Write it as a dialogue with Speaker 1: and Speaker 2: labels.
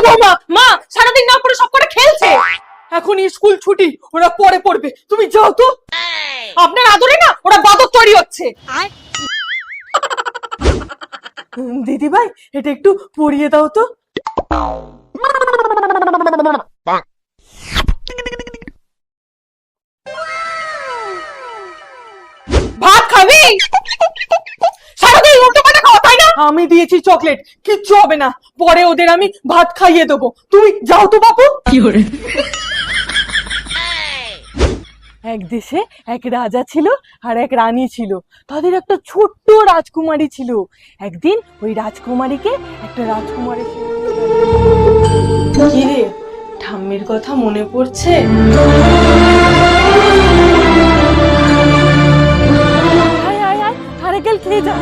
Speaker 1: বৌমা, মা সারাদিন না করে সব করে খেলছে। এখন স্কুল ছুটি, ওরা পরে পড়বে, তুমি যাও তো। আপনার আদরে না ওরা বাদর তৈরি হচ্ছে। দিদি ভাই, এটা একটু পরিয়ে দাও তো। ভাত খাবি? সারাদিন উল্টো পাল্টা খাওয়া, তাই না? আমি দিয়েছি চকলেট, কিচ্ছু হবে না, পরে ওদের আমি ভাত খাইয়ে দেবো। তুমি যাও তো বাপু। এক দেশে এক রাজা ছিল আর এক রানী ছিল। তাদের একটা ছোট্ট রাজকুমারী ছিল। একদিন ওই রাজকুমারীকে একটা রাজকুমারী কি রে, ঠাম্মির কথা মনে পড়ছে? আয় আয় আয়, নারকেল খেয়ে যা।